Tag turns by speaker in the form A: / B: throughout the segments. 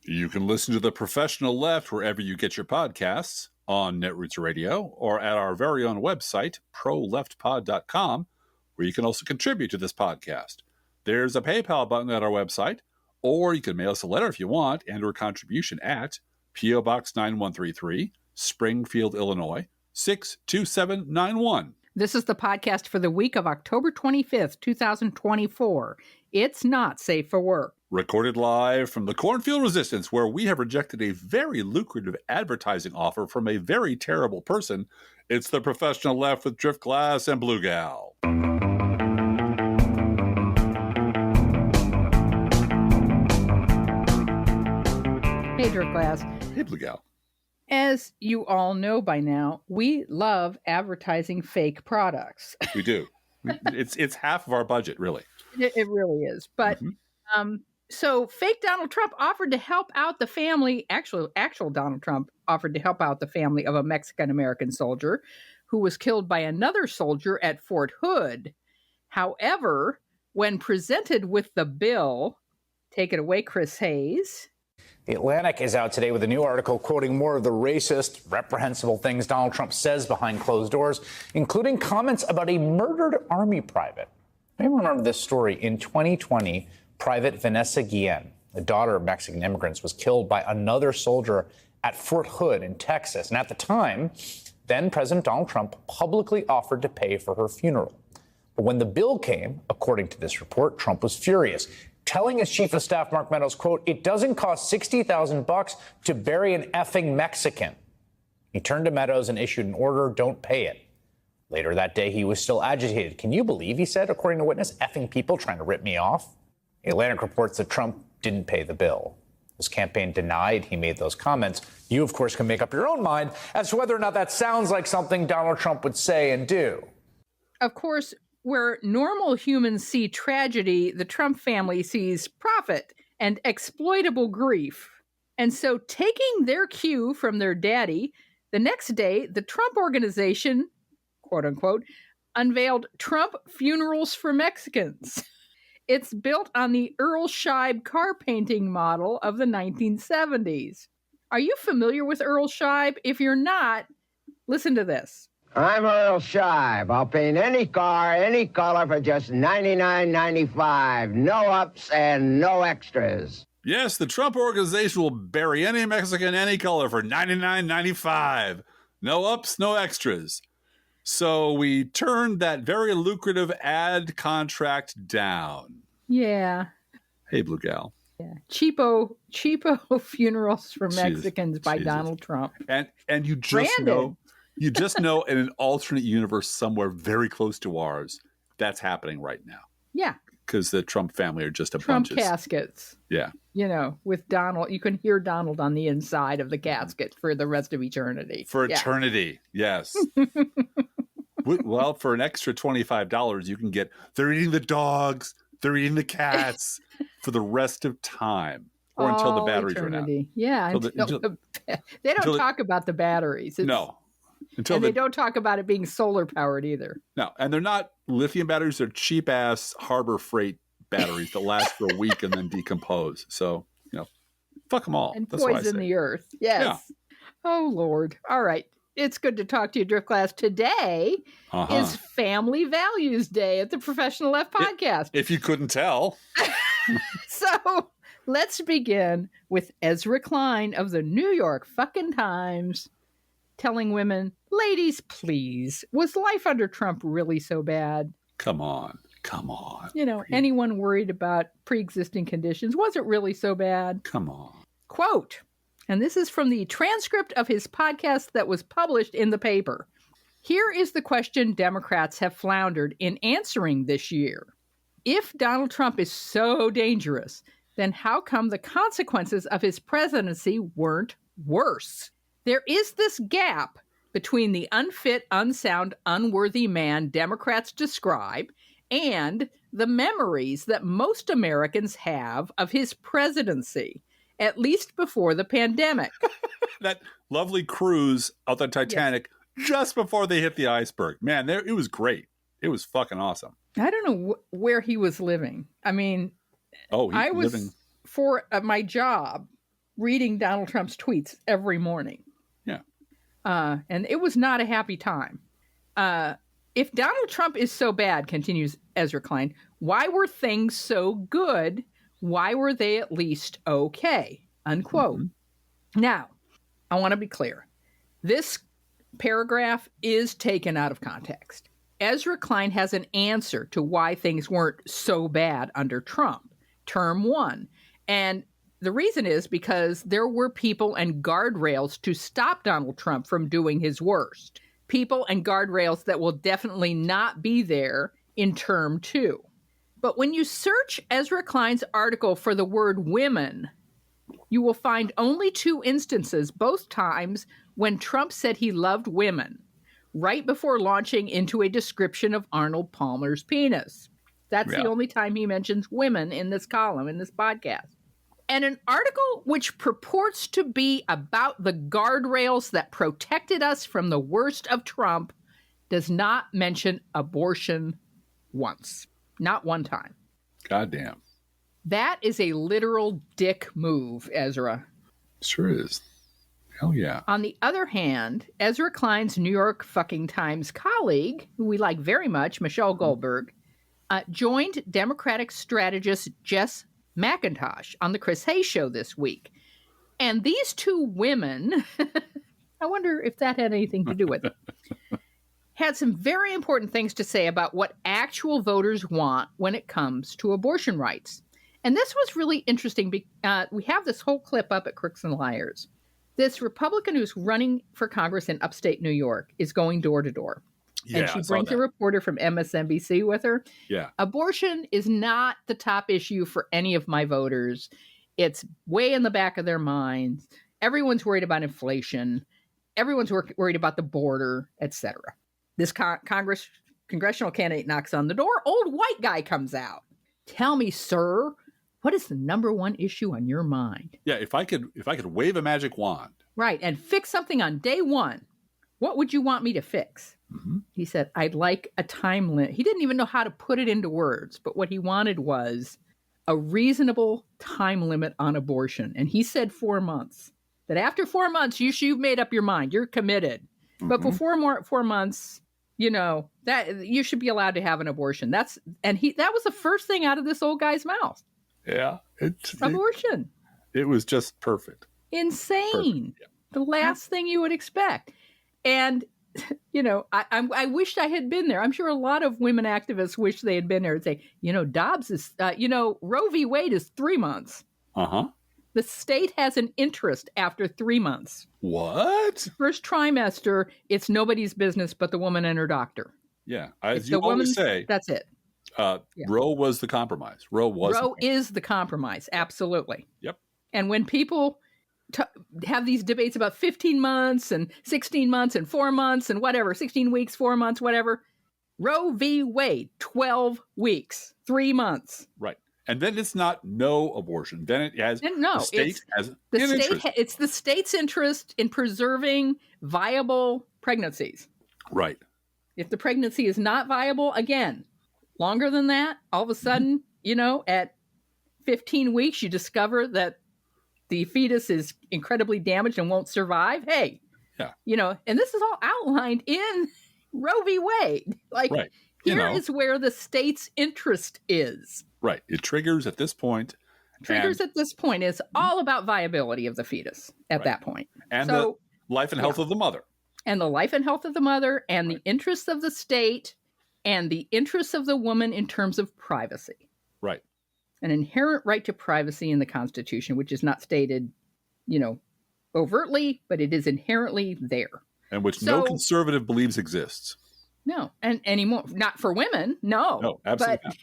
A: You can listen to The Professional Left wherever you get your podcasts, on Netroots Radio, or at our very own website, proleftpod.com, where you can also contribute to this podcast. There's a PayPal button at our website, or you can mail us a letter if you want, and or contribution at P.O. Box 9133, Springfield, Illinois, 62791.
B: This is the podcast for the week of October 25th, 2024. It's not safe for work.
A: Recorded live from the Cornfield Resistance, where we have rejected a very lucrative advertising offer from a very terrible person. It's The Professional Left with Driftglass and Blue Gal.
B: Hey, Driftglass.
A: Hey, Blue Gal.
B: As you all know by now, we love advertising fake products.
A: We do. It's half of our budget, really.
B: It really is. But so fake Donald Trump offered to help out the family. Actual Donald Trump offered to help out the family of a Mexican-American soldier who was killed by another soldier at Fort Hood. However, when presented with the bill, take it away, Chris Hayes.
C: The Atlantic is out today with a new article quoting more of the racist, reprehensible things Donald Trump says behind closed doors, including comments about a murdered Army private. I remember this story. In 2020, Private Vanessa Guillen, the daughter of Mexican immigrants, was killed by another soldier at Fort Hood in Texas. And at the time, then President Donald Trump publicly offered to pay for her funeral. But when the bill came, according to this report, Trump was furious, telling his chief of staff, Mark Meadows, quote, "It doesn't cost $60,000 to bury an effing Mexican." He turned to Meadows and issued an order, don't pay it. Later that day, he was still agitated. Can you believe, he said, according to witness, effing people trying to rip me off? The Atlantic reports that Trump didn't pay the bill. His campaign denied he made those comments. You, of course, can make up your own mind as to whether or not that sounds like something Donald Trump would say and do.
B: Of course, where normal humans see tragedy, the Trump family sees profit and exploitable grief. And so, taking their cue from their daddy, the next day, the Trump organization, quote unquote, unveiled Trump Funerals for Mexicans. It's built on the Earl Scheib car painting model of the 1970s. Are you familiar with Earl Scheib? If you're not, listen to this.
D: I'm Earl Scheib. I'll paint any car, any color for just $99.95. No ups and no extras.
A: Yes, the Trump organization will bury any Mexican, any color for $99.95. No ups, no extras. So we turned that very lucrative ad contract down.
B: Yeah.
A: Hey, Blue Gal.
B: Yeah. Cheapo Funerals for Mexicans by Donald Trump.
A: And you just know. You just know in an alternate universe somewhere very close to ours, that's happening right now.
B: Yeah.
A: Because the Trump family are just a
B: Trump
A: bunch of
B: caskets.
A: Yeah.
B: You know, with Donald, you can hear Donald on the inside of the casket for the rest of eternity.
A: For eternity, yes. Well, for an extra $25, you can get, they're eating the dogs, they're eating the cats for the rest of time. Or until the batteries run out.
B: Yeah. They don't talk about the batteries.
A: No.
B: They don't talk about it being solar powered either.
A: No, and they're not lithium batteries. They're cheap ass Harbor Freight batteries that last for a week and then decompose. So, fuck them all.
B: And
A: That's what I
B: poison
A: say.
B: the earth. Yes. Yeah. Oh, Lord. All right. It's good to talk to you, Drift Class. Today is Family Values Day at the Professional Left podcast.
A: If you couldn't tell.
B: So let's begin with Ezra Klein of the New York fucking Times telling women, ladies, please, was life under Trump really so bad?
A: Come on.
B: Anyone worried about pre-existing conditions? Was it really so bad?
A: Come on.
B: Quote, and this is from the transcript of his podcast that was published in the paper. Here is the question Democrats have floundered in answering this year. If Donald Trump is so dangerous, then how come the consequences of his presidency weren't worse? There is this gap between the unfit, unsound, unworthy man Democrats describe and the memories that most Americans have of his presidency, at least before the pandemic.
A: That lovely cruise out the Titanic just before they hit the iceberg. Man, it was great. It was fucking awesome.
B: I don't know where he was living. I mean,
A: I was
B: living for my job. reading Donald Trump's tweets every morning.
A: Yeah.
B: And it was not a happy time. If Donald Trump is so bad, continues Ezra Klein, why were things so good? Why were they at least okay? Unquote. Mm-hmm. Now, I want to be clear. This paragraph is taken out of context. Ezra Klein has an answer to why things weren't so bad under Trump, term one. And the reason is because there were people and guardrails to stop Donald Trump from doing his worst. People and guardrails that will definitely not be there in term two. But when you search Ezra Klein's article for the word women, you will find only two instances, both times when Trump said he loved women, right before launching into a description of Arnold Palmer's penis. That's the only time he mentions women in this column, in this podcast. And an article which purports to be about the guardrails that protected us from the worst of Trump does not mention abortion once. Not one time.
A: Goddamn.
B: That is a literal dick move, Ezra.
A: Sure is. Hell yeah.
B: On the other hand, Ezra Klein's New York fucking Times colleague, who we like very much, Michelle Goldberg, joined Democratic strategist Jess McIntosh on the Chris Hayes show this week. And these two women, I wonder if that had anything to do with it, had some very important things to say about what actual voters want when it comes to abortion rights. And this was really interesting. We have this whole clip up at Crooks and Liars. This Republican who's running for Congress in upstate New York is going door to door.
A: Yeah,
B: and she brings a reporter from MSNBC with her.
A: Yeah.
B: Abortion is not the top issue for any of my voters. It's way in the back of their minds. Everyone's worried about inflation. Everyone's worried about the border, etc. This congressional candidate knocks on the door. Old white guy comes out. Tell me, sir, what is the number one issue on your mind?
A: Yeah, if I could wave a magic wand.
B: Right, and fix something on day one, what would you want me to fix? Mm-hmm. He said, I'd like a time limit. He didn't even know how to put it into words, but what he wanted was a reasonable time limit on abortion. And he said 4 months. That after 4 months, you've made up your mind. You're committed. Mm-hmm. But before 4 months, that you should be allowed to have an abortion. That was the first thing out of this old guy's mouth.
A: Yeah.
B: Abortion.
A: It was just perfect.
B: Insane. Perfect. Yeah. The last thing you would expect. And, I wished I had been there. I'm sure a lot of women activists wish they had been there and say, Dobbs is, Roe v. Wade is 3 months.
A: Uh-huh.
B: The state has an interest after 3 months.
A: What?
B: First trimester, it's nobody's business but the woman and her doctor.
A: Yeah. As you always say.
B: That's it.
A: Roe was the compromise. Roe
B: is the compromise. Absolutely.
A: Yep.
B: And when people have these debates about 15 months and 16 months and 4 months and whatever, 16 weeks, 4 months, whatever, Roe v. Wade, 12 weeks, 3 months.
A: Right. And then it's not no abortion. Then it has
B: it's the state's interest in preserving viable pregnancies.
A: Right.
B: If the pregnancy is not viable, again, longer than that, all of a sudden, at 15 weeks, you discover that the fetus is incredibly damaged and won't survive. Hey, and this is all outlined in Roe v. Wade. Right. Here is where the state's interest is.
A: Right. It triggers at this point.
B: It's all about viability of the fetus at that point.
A: And the life and health of the mother.
B: And the life and health of the mother and the interests of the state and the interests of the woman in terms of privacy.
A: Right.
B: An inherent right to privacy in the Constitution, which is not stated, overtly, but it is inherently there.
A: And which no conservative believes exists.
B: No, and anymore. Not for women, no.
A: No, absolutely
B: but,
A: not.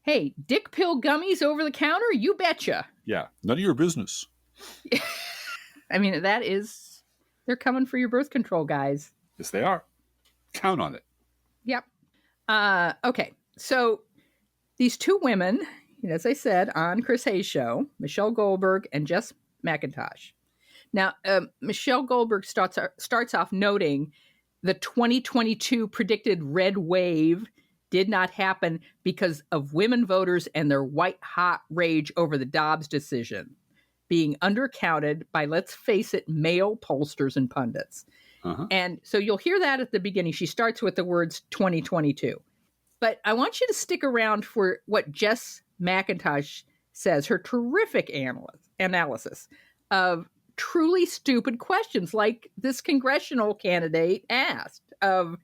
B: Hey, dick pill gummies over the counter? You betcha.
A: Yeah, none of your business.
B: I mean, they're coming for your birth control, guys.
A: Yes, they are. Count on it.
B: Yep. Okay, so these two women, as I said, on Chris Hayes' show, Michelle Goldberg and Jess McIntosh. Now, Michelle Goldberg starts off noting the 2022 predicted red wave did not happen because of women voters and their white-hot rage over the Dobbs decision, being undercounted by, let's face it, male pollsters and pundits. And so you'll hear that at the beginning. She starts with the words 2022. But I want you to stick around for what Jess McIntosh says, her terrific analysis of truly stupid questions like this congressional candidate asked of,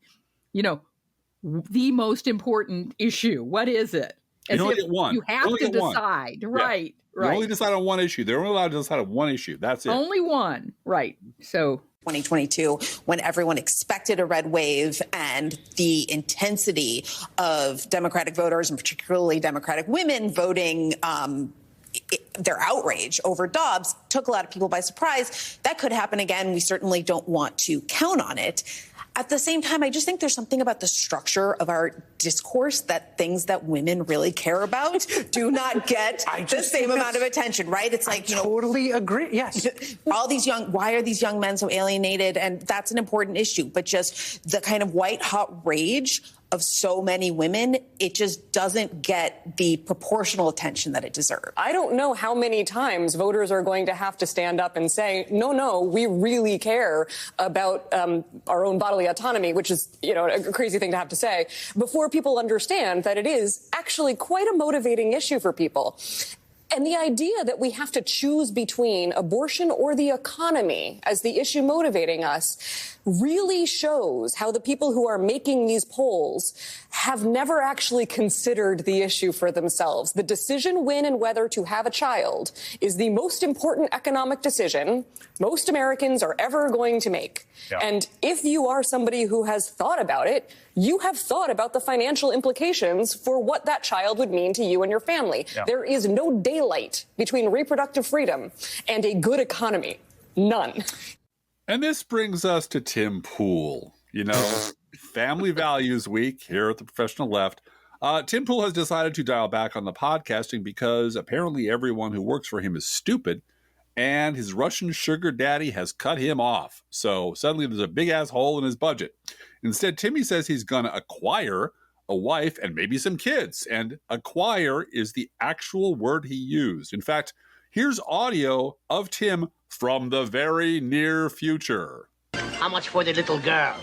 B: the most important issue. What is it?
A: You only get one.
B: You have to decide. Right.
A: You only decide on one issue. They're only allowed to decide on one issue. That's it.
B: Only one. Right. So
E: 2022, when everyone expected a red wave and the intensity of Democratic voters, and particularly Democratic women, voting their outrage over Dobbs took a lot of people by surprise. That could happen again. We certainly don't want to count on it. At the same time, I just think there's something about the structure of our discourse that things that women really care about do not get the same amount of attention, right? It's like,
C: totally agree. Yes.
E: Why are these young men so alienated? And that's an important issue. But just the kind of white hot rage of so many women, it just doesn't get the proportional attention that it deserves.
F: I don't know how many times voters are going to have to stand up and say, no, we really care about our own bodily autonomy, which is, a crazy thing to have to say, before people understand that it is actually quite a motivating issue for people. And the idea that we have to choose between abortion or the economy as the issue motivating us really shows how the people who are making these polls have never actually considered the issue for themselves. The decision when and whether to have a child is the most important economic decision most Americans are ever going to make. Yeah. And if you are somebody who has thought about it, you have thought about the financial implications for what that child would mean to you and your family. Yeah. There is no daylight between reproductive freedom and a good economy. None.
A: And this brings us to Tim Pool. Family Values Week here at the Professional Left. Tim Pool has decided to dial back on the podcasting because apparently everyone who works for him is stupid, and his Russian sugar daddy has cut him off. So suddenly there's a big-ass hole in his budget. Instead, Timmy says he's going to acquire a wife and maybe some kids. And acquire is the actual word he used. In fact, here's audio of Tim from the very near future.
G: How much for the little girl?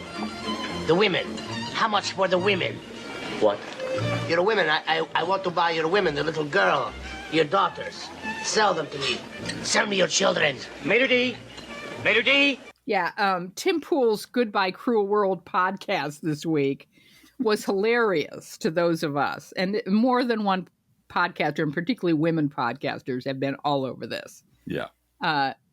G: The women. How much for the women?
H: What?
G: Your women. I want to buy your women, the little girl, your daughters. Sell them to me. Sell me your children. Maitre D. Maitre D.
B: Yeah, Tim Pool's Goodbye Cruel World podcast this week was hilarious to those of us. And more than one podcaster, and particularly women podcasters, have been all over this.
A: Yeah.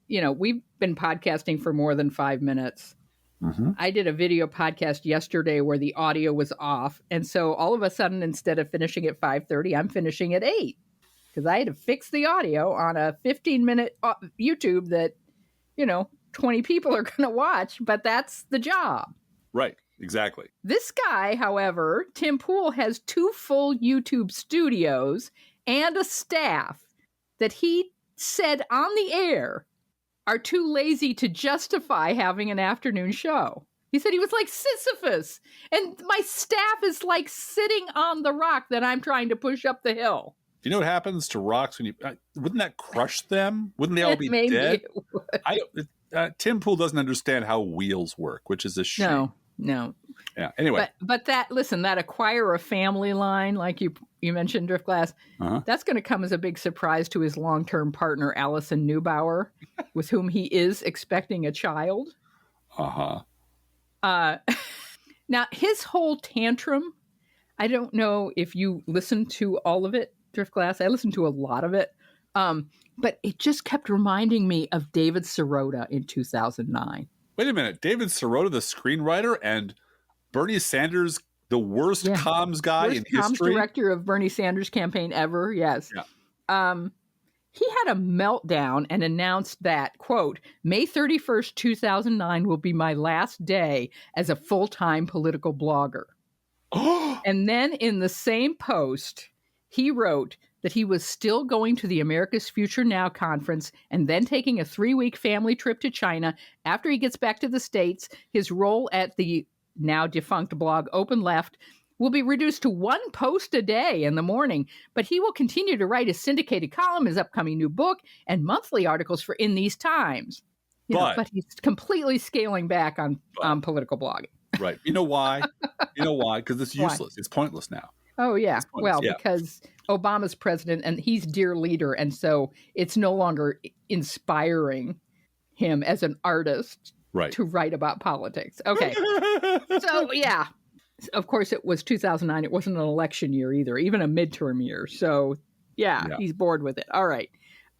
B: We've been podcasting for more than 5 minutes.
A: Mm-hmm.
B: I did a video podcast yesterday where the audio was off. And so all of a sudden, instead of finishing at 5:30, I'm finishing at 8. Because I had to fix the audio on a 15-minute YouTube that, 20 people are going to watch, but that's the job.
A: Right, exactly.
B: This guy, however, Tim Pool, has 2 full YouTube studios and a staff that he said on the air are too lazy to justify having an afternoon show. He said he was like Sisyphus, and my staff is like sitting on the rock that I'm trying to push up the hill.
A: Do you know what happens to rocks when you... wouldn't that crush them? Wouldn't they all be
B: Maybe
A: dead?
B: It would.
A: Tim Pool doesn't understand how wheels work, which is a shame.
B: No.
A: Yeah. Anyway.
B: But that acquire a family line, like you mentioned, Driftglass, that's going to come as a big surprise to his long-term partner, Allison Neubauer, with whom he is expecting a child. Now, his whole tantrum, I don't know if you listened to all of it, Driftglass. I listened to a lot of it. But it just kept reminding me of David Sirota in 2009.
A: Wait a minute. David Sirota, the screenwriter, and Bernie Sanders, the worst comms guy in history?
B: Worst comms director of Bernie Sanders' campaign ever, yes. Yeah. He had a meltdown and announced that, quote, May 31st, 2009 will be my last day as a full-time political blogger. And then in the same post, he wrote that he was still going to the America's Future Now conference and then taking a 3-week family trip to China. After he gets back to the States, his role at the now defunct blog Open Left will be reduced to 1 post a day in the morning, but he will continue to write his syndicated column, his upcoming new book, and monthly articles for In These Times. But he's completely scaling back on political blogging.
A: Right. You know why? Because it's useless. It's pointless now.
B: Oh, yeah. Well, because Obama's president and he's dear leader. And so it's no longer inspiring him as an artist to write about politics. Okay. So, yeah. Of course, it was 2009. It wasn't an election year either, even a midterm year. So, yeah. He's bored with it. All right.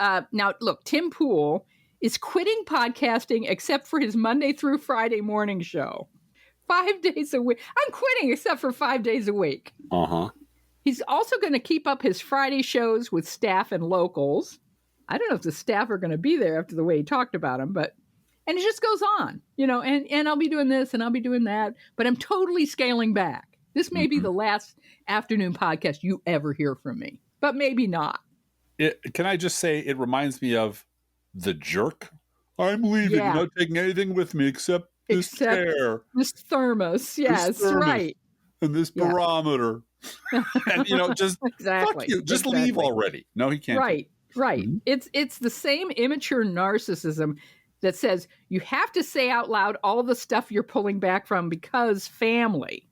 B: Now, look, Tim Pool is quitting podcasting except for his Monday through Friday morning show. 5 days a week. I'm quitting except for 5 days a week.
A: Uh-huh.
B: He's also going to keep up his Friday shows with staff and locals. I don't know if the staff are going to be there after the way he talked about them, and it just goes on, and I'll be doing this and I'll be doing that, but I'm totally scaling back. This may be the last afternoon podcast you ever hear from me, but maybe not.
A: Can I just say it reminds me of The Jerk? I'm leaving, not taking anything with me except this chair.
B: This thermos, right.
A: And this barometer. And, just
B: exactly.
A: Fuck you. Just leave already. No, he can't.
B: Right. Mm-hmm. It's the same immature narcissism that says you have to say out loud all the stuff you're pulling back from because family.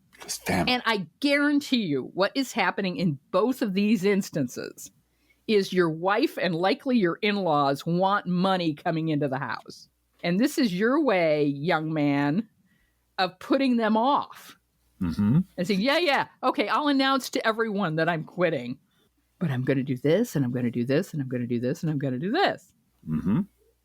B: And I guarantee you what is happening in both of these instances is your wife and likely your in-laws want money coming into the house. And this is your way, young man, of putting them off.
A: Mm-hmm.
B: And saying, okay, I'll announce to everyone that I'm quitting. But I'm going to do this, and I'm going to do this, and I'm going to do this, and I'm going to do this.
A: Mm-hmm.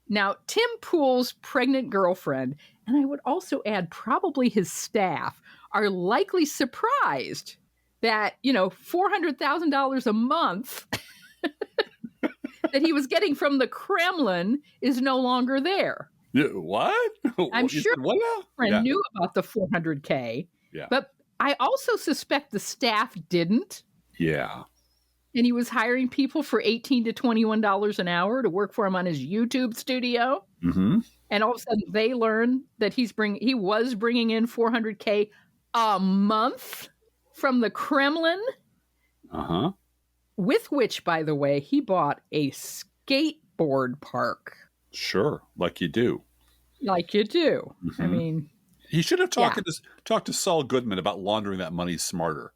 B: Now, Tim Pool's pregnant girlfriend, and I would also add probably his staff, are likely surprised that, $400,000 a month that he was getting from the Kremlin is no longer there.
A: What?
B: I'm sure my friend knew about the $400K, but I also suspect the staff didn't.
A: Yeah.
B: And he was hiring people for $18 to $21 an hour to work for him on his YouTube studio.
A: Mm-hmm.
B: And all of a sudden they learned that he was bringing in $400K a month from the Kremlin.
A: Uh-huh.
B: With which, by the way, he bought a skateboard park.
A: Sure, like you do.
B: Mm-hmm. I mean,
A: he should have talked to Saul Goodman about laundering that money smarter.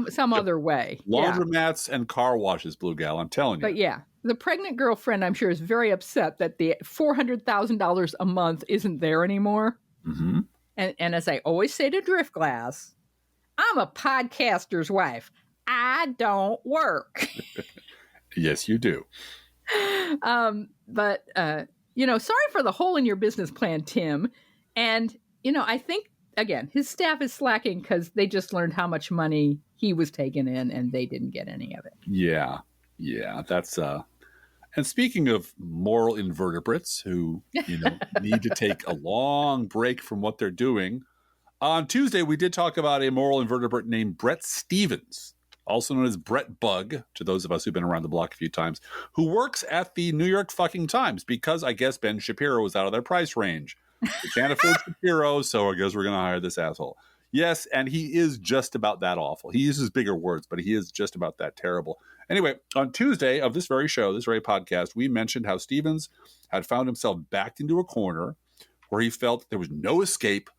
B: Some other way.
A: Laundromats and car washes, Blue Gal. I'm telling you.
B: But the pregnant girlfriend, I'm sure, is very upset that the $400,000 a month isn't there anymore.
A: Mm-hmm.
B: And as I always say to Driftglass, I'm a podcaster's wife. I don't work.
A: Yes, you do.
B: But sorry for the hole in your business plan, Tim. And, I think, again, his staff is slacking because they just learned how much money he was taking in and they didn't get any of it.
A: Yeah. That's, and speaking of moral invertebrates who, need to take a long break from what they're doing, on Tuesday, we did talk about a moral invertebrate named Bret Stephens, also known as Brett Bug, to those of us who've been around the block a few times, who works at the New York fucking Times because I guess Ben Shapiro was out of their price range. We can't afford Shapiro, so I guess we're going to hire this asshole. Yes, and he is just about that awful. He uses bigger words, but he is just about that terrible. Anyway, on Tuesday of this very show, this very podcast, we mentioned how Stephens had found himself backed into a corner where he felt there was no escape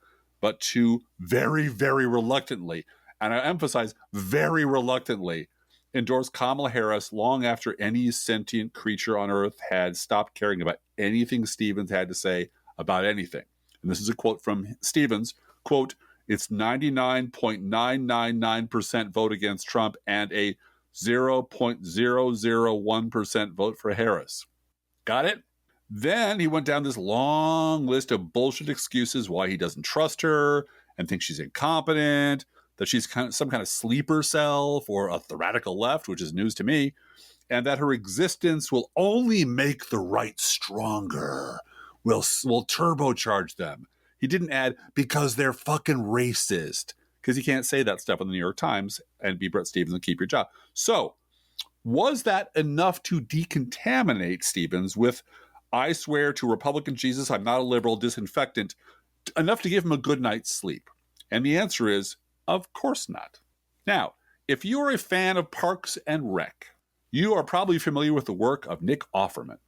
A: but to very, very reluctantly, and I emphasize very reluctantly, endorse Kamala Harris long after any sentient creature on Earth had stopped caring about anything Stephens had to say about anything. And this is a quote from Stephens, quote, "It's 99.999% vote against Trump and a 0.001% vote for Harris." Got it? Then he went down this long list of bullshit excuses why he doesn't trust her and thinks she's incompetent, that she's some kind of sleeper cell for a radical left, which is news to me, and that her existence will only make the right stronger, will turbocharge them. He didn't add, because they're fucking racist, because you can't say that stuff in the New York Times and be Bret Stephens and keep your job. So was that enough to decontaminate Stephens with, "I swear to Republican Jesus, I'm not a liberal," disinfectant, enough to give him a good night's sleep? And the answer is, of course not. Now, if you are a fan of Parks and Rec, you are probably familiar with the work of Nick Offerman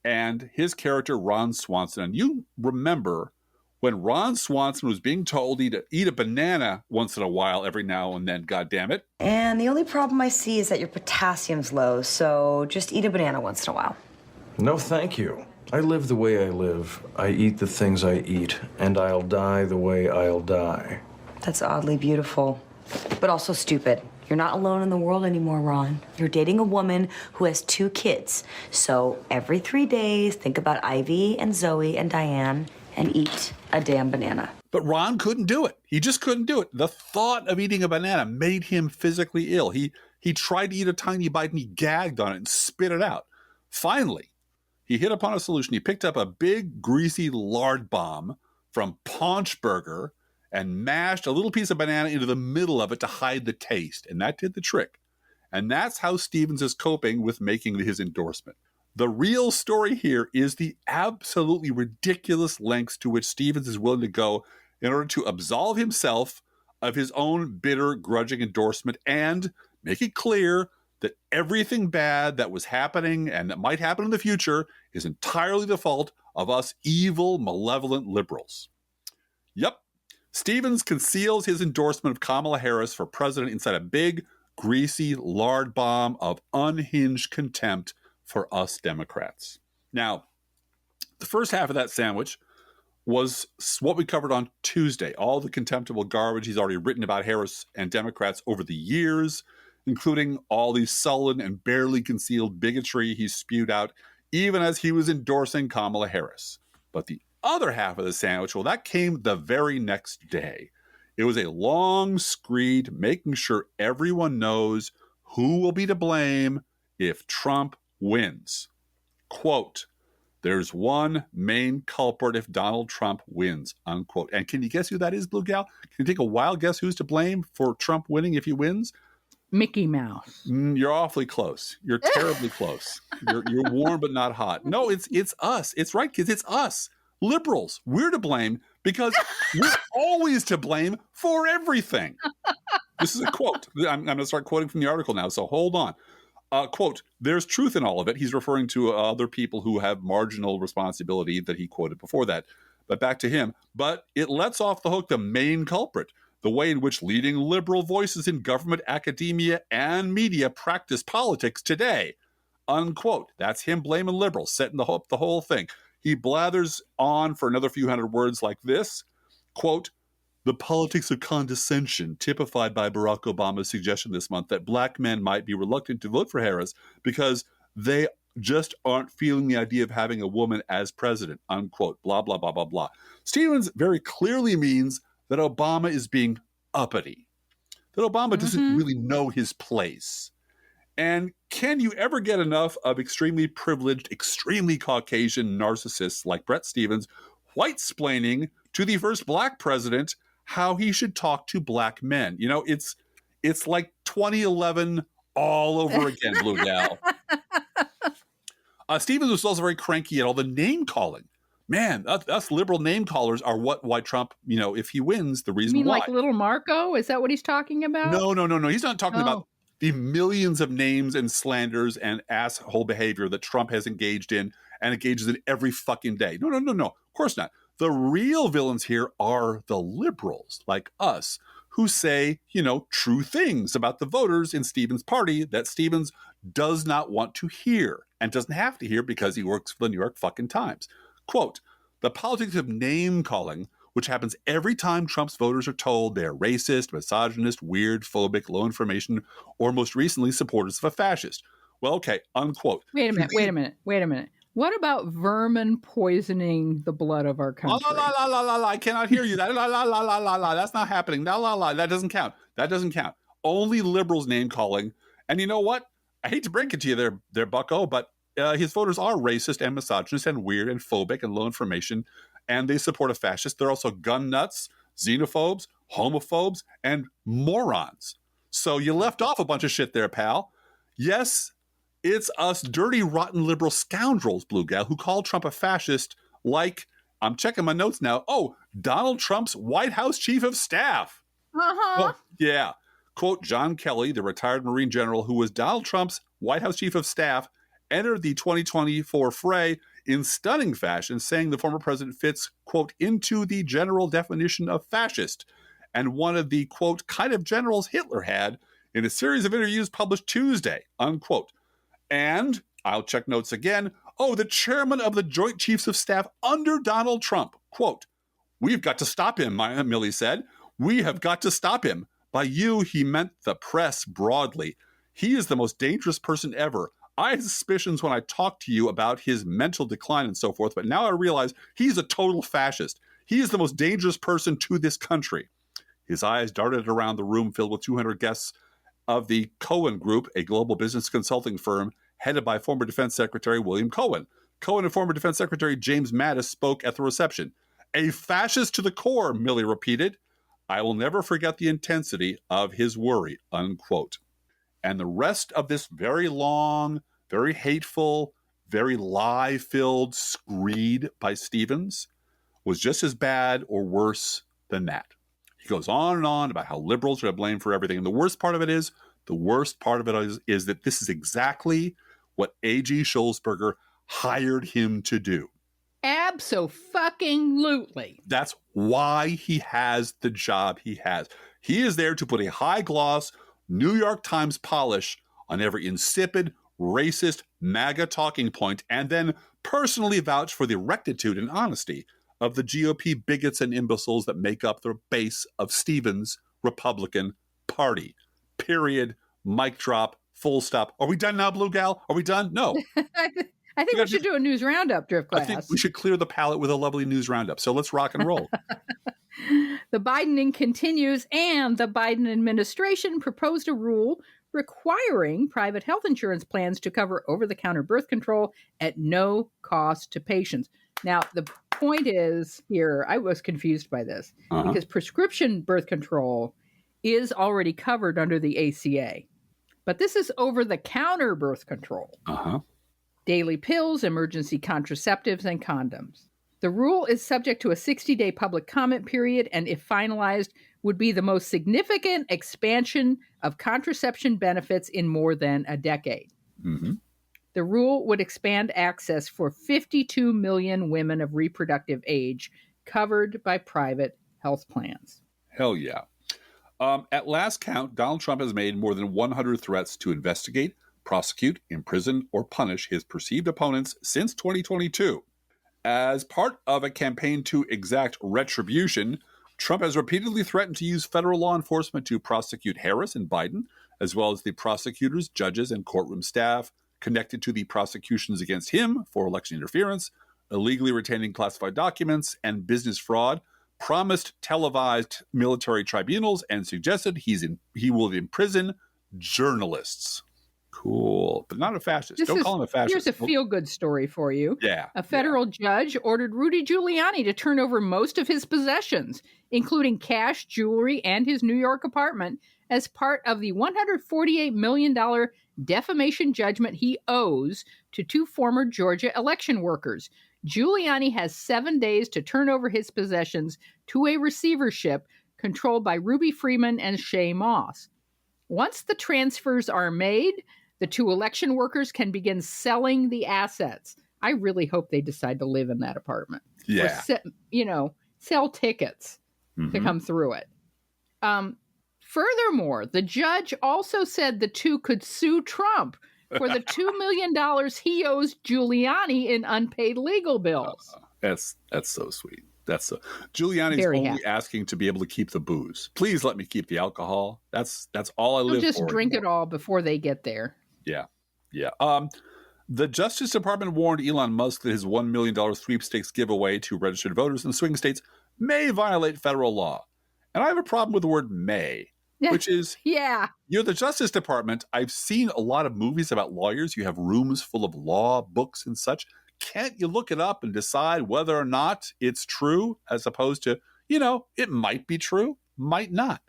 A: and his character Ron Swanson. And you remember when Ron Swanson was being told to eat a banana once in a while, every now and then, goddammit.
H: And the only problem I see is that your potassium's low, so just eat a banana once in a while.
I: No, thank you. I live the way I live. I eat the things I eat, and I'll die the way I'll die.
H: That's oddly beautiful, but also stupid. You're not alone in the world anymore, Ron. You're dating a woman who has 2 kids. So every 3 days, think about Ivy and Zoe and Diane and eat a damn banana.
A: But Ron couldn't do it. He just couldn't do it. The thought of eating a banana made him physically ill. He tried to eat a tiny bite and he gagged on it and spit it out. Finally, he hit upon a solution. He picked up a big, greasy lard bomb from Paunch Burger and mashed a little piece of banana into the middle of it to hide the taste. And that did the trick. And that's how Stevens is coping with making his endorsement. The real story here is the absolutely ridiculous lengths to which Stevens is willing to go in order to absolve himself of his own bitter, grudging endorsement and make it clear that everything bad that was happening and that might happen in the future is entirely the fault of us evil, malevolent liberals. Yep. Stevens conceals his endorsement of Kamala Harris for president inside a big, greasy lard bomb of unhinged contempt for us Democrats. Now, the first half of that sandwich was what we covered on Tuesday, all the contemptible garbage he's already written about Harris and Democrats over the years, including all the sullen and barely concealed bigotry he spewed out, even as he was endorsing Kamala Harris. But the other half of the sandwich, well, that came the very next day. It was a long screed making sure everyone knows who will be to blame if Trump wins. Quote, there's one main culprit if Donald Trump wins, unquote. And can you guess who that is, Blue Gal? Can you take a wild guess who's to blame for Trump winning if he wins?
B: Mickey Mouse.
A: You're awfully close. You're terribly close. You're warm but not hot. No, it's us. It's right, kids. It's us. Liberals. We're to blame because we're always to blame for everything. This is a quote. I'm going to start quoting from the article now, so hold on. Quote, there's truth in all of it. He's referring to other people who have marginal responsibility that he quoted before that. But back to him. But it lets off the hook the main culprit, the way in which leading liberal voices in government, academia, and media practice politics today. Unquote. That's him blaming liberals, setting the whole thing. He blathers on for another few hundred words like this. Quote, the politics of condescension typified by Barack Obama's suggestion this month that black men might be reluctant to vote for Harris because they just aren't feeling the idea of having a woman as president, unquote, blah, blah, blah, blah, blah. Stevens very clearly means that Obama is being uppity, that Obama doesn't really know his place. And can you ever get enough of extremely privileged, extremely Caucasian narcissists like Brett Stevens white-splaining to the first black president how he should talk to black men? You know, it's like 2011 all over again, Blue Gal. Stevens was also very cranky at all the name-calling. Man, us liberal name-callers are why Trump, you know, if he wins, the reason why.
B: You mean like Little Marco? Is that what he's talking about?
A: No. He's not talking about the millions of names and slanders and asshole behavior that Trump has engaged in and engages in every fucking day. No. Of course not. The real villains here are the liberals like us who say, you know, true things about the voters in Stevens' party that Stevens does not want to hear and doesn't have to hear because he works for the New York fucking Times. Quote, the politics of name calling, which happens every time Trump's voters are told they're racist, misogynist, weird, phobic, low information, or most recently supporters of a fascist. Well, okay, unquote.
B: Wait a minute. What about vermin poisoning the blood of our country?
A: La, I cannot hear you. La. That's not happening. La. That doesn't count. Only liberals name calling. And you know what? I hate to break it to you there, bucko, but his voters are racist and misogynist and weird and phobic and low information, and they support a fascist. They're also gun nuts, xenophobes, homophobes, and morons. So you left off a bunch of shit there, pal. Yes, it's us dirty, rotten liberal scoundrels, Blue Gal, who call Trump a fascist like, I'm checking my notes now, Donald Trump's White House chief of staff.
B: Uh-huh.
A: Well, yeah. Quote, John Kelly, the retired Marine general who was Donald Trump's White House chief of staff, entered the 2024 fray in stunning fashion, saying the former president fits, quote, into the general definition of fascist, and one of the, quote, kind of generals Hitler had in a series of interviews published Tuesday, unquote. And I'll check notes again. Oh, the chairman of the Joint Chiefs of Staff under Donald Trump, quote, we've got to stop him, Milley said. We have got to stop him. By you, he meant the press broadly. He is the most dangerous person ever. I had suspicions when I talked to you about his mental decline and so forth, but now I realize he's a total fascist. He is the most dangerous person to this country. His eyes darted around the room filled with 200 guests of the Cohen Group, a global business consulting firm headed by former Defense Secretary William Cohen. Cohen and former Defense Secretary James Mattis spoke at the reception. A fascist to the core, Milley repeated. I will never forget the intensity of his worry, unquote. And the rest of this very long, very hateful, very lie-filled screed by Stevens was just as bad or worse than that. He goes on and on about how liberals are to blame for everything. And the worst part of it is that this is exactly what A.G. Schulzberger hired him to do.
B: Abso-fucking-lutely.
A: That's why he has the job he has. He is there to put a high-gloss New York Times polish on every insipid, racist, MAGA talking point, and then personally vouch for the rectitude and honesty of the GOP bigots and imbeciles that make up the base of Stevens' Republican Party. Period. Mic drop. Full stop. Are we done now, Blue Gal? Are we done? No.
B: I think we should do a news roundup, Drift Glass.
A: I think we should clear the palate with a lovely news roundup. So let's rock and roll.
B: The Bidening continues, and the Biden administration proposed a rule requiring private health insurance plans to cover over-the-counter birth control at no cost to patients. Now, the point is here, I was confused by this, because prescription birth control is already covered under the ACA. But this is over-the-counter birth control. Daily pills, emergency contraceptives, and condoms. The rule is subject to a 60-day public comment period, and if finalized, would be the most significant expansion of contraception benefits in more than a decade. The rule would expand access for 52 million women of reproductive age covered by private health plans.
A: Hell yeah. At last count, Donald Trump has made more than 100 threats to investigate, prosecute, imprison, or punish his perceived opponents since 2022. As part of a campaign to exact retribution, Trump has repeatedly threatened to use federal law enforcement to prosecute Harris and Biden, as well as the prosecutors, judges, and courtroom staff connected to the prosecutions against him for election interference, illegally retaining classified documents, and business fraud, promised televised military tribunals, and suggested he will imprison journalists. Cool. But not a fascist. Don't call him a fascist.
B: Here's a feel-good story for you.
A: Yeah.
B: A federal judge ordered Rudy Giuliani to turn over most of his possessions, including cash, jewelry, and his New York apartment, as part of the $148 million defamation judgment he owes to two former Georgia election workers. Giuliani has 7 days to turn over his possessions to a receivership controlled by Ruby Freeman and Shay Moss. Once the transfers are made, the two election workers can begin selling the assets. I really hope they decide to live in that apartment.
A: Yeah.
B: Or, sell tickets to come through it. Furthermore, the judge also said the two could sue Trump for the $2 million he owes Giuliani in unpaid legal bills.
A: That's so sweet. Giuliani's only asking to be able to keep the booze. Please let me keep the alcohol. That's all I live for.
B: He'll just drink it all before they get there.
A: Yeah. The Justice Department warned Elon Musk that his $1 million sweepstakes giveaway to registered voters in swing states may violate federal law. And I have a problem with the word may, which is, you're the Justice Department. I've seen a lot of movies about lawyers. You have rooms full of law books and such. Can't you look it up and decide whether or not it's true, as opposed to, it might be true, might not.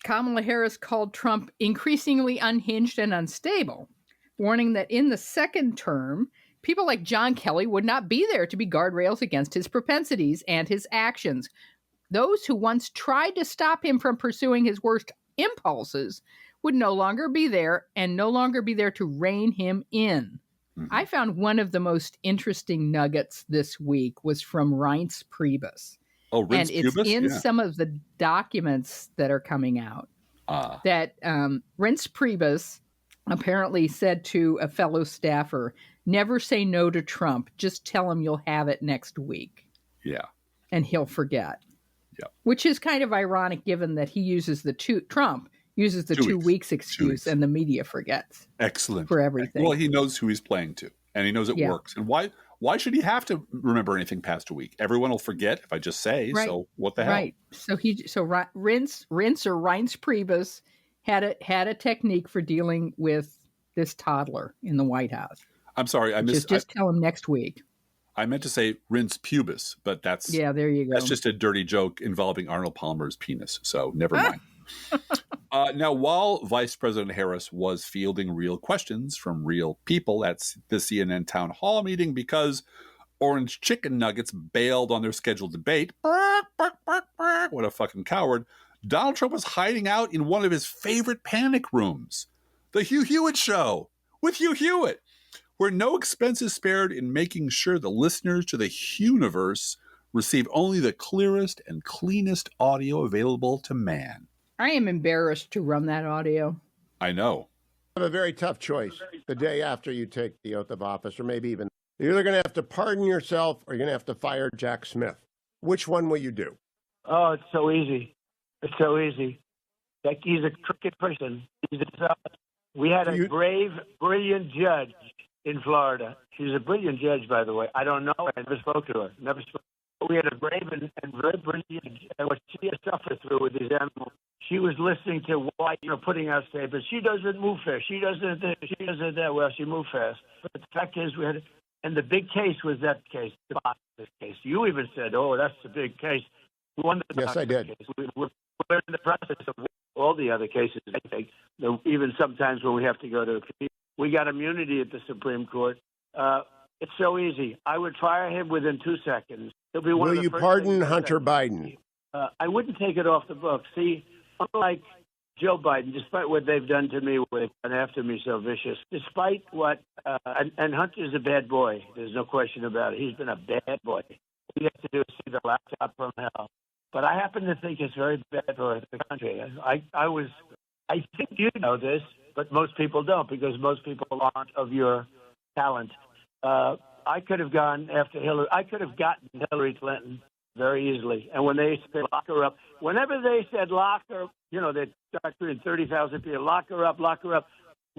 B: Kamala Harris called Trump increasingly unhinged and unstable, warning that in the second term, people like John Kelly would not be there to be guardrails against his propensities and his actions. Those who once tried to stop him from pursuing his worst impulses would no longer be there and no longer be there to rein him in. Mm-hmm. I found one of the most interesting nuggets this week was from Reince Priebus.
A: Oh, Reince
B: and it's
A: Priebus?
B: in some of the documents that are coming out. That Reince Priebus apparently said to a fellow staffer, never say no to Trump. Just tell him you'll have it next week.
A: Yeah.
B: And he'll forget.
A: Yeah.
B: Which is kind of ironic given that he uses Trump uses the 2 weeks excuse and the media forgets.
A: Excellent.
B: For everything.
A: Well, he knows who he's playing to and he knows it works. And why should he have to remember anything past a week? Everyone will forget if I just say, so what the hell?
B: Right. So Reince Priebus had a technique for dealing with this toddler in the White House.
A: I'm sorry, I missed.
B: Just tell him next week.
A: I meant to say Reince Pubis, but that's
B: there you go.
A: That's just a dirty joke involving Arnold Palmer's penis. So never mind. Now, while Vice President Harris was fielding real questions from real people at the CNN town hall meeting because Orange Chicken Nuggets bailed on their scheduled debate, what a fucking coward, Donald Trump was hiding out in one of his favorite panic rooms, the Hugh Hewitt Show with Hugh Hewitt, where no expense is spared in making sure the listeners to the Hugh-universe receive only the clearest and cleanest audio available to man.
B: I am embarrassed to run that audio.
A: I know.
J: You have a very tough choice the day after you take the oath of office, or maybe even. You're either going to have to pardon yourself or you're going to have to fire Jack Smith. Which one will you do?
K: Oh, it's so easy. It's so easy. Like, he's a crooked person. We had a brave, brilliant judge in Florida. She's a brilliant judge, by the way. I don't know her. I never spoke to her. We had a brave and very brilliant, and what she has suffered through with these animals. She was listening to why you're putting out statements. She doesn't move fast. She doesn't that well. She moved fast. But the fact is, and the big case was that case, the this case. You even said, "Oh, that's the big case." We won the
J: yes, I did.
K: Case. We're in the process of all the other cases. I think even sometimes when we have to go to, we got immunity at the Supreme Court. It's so easy. I would fire him within 2 seconds.
J: Will you pardon Hunter Biden?
K: I wouldn't take it off the books. See, unlike Joe Biden, despite what they've done to me, what they've done after me so vicious, despite what, and Hunter's a bad boy. There's no question about it. He's been a bad boy. All you have to do is see the laptop from hell. But I happen to think it's very bad for the country. I think you know this, but most people don't because most people aren't of your talent. I could have gone after Hillary. I could have gotten Hillary Clinton very easily. And when they said lock her up, whenever they said lock her, they start doing 30,000 people, lock her up.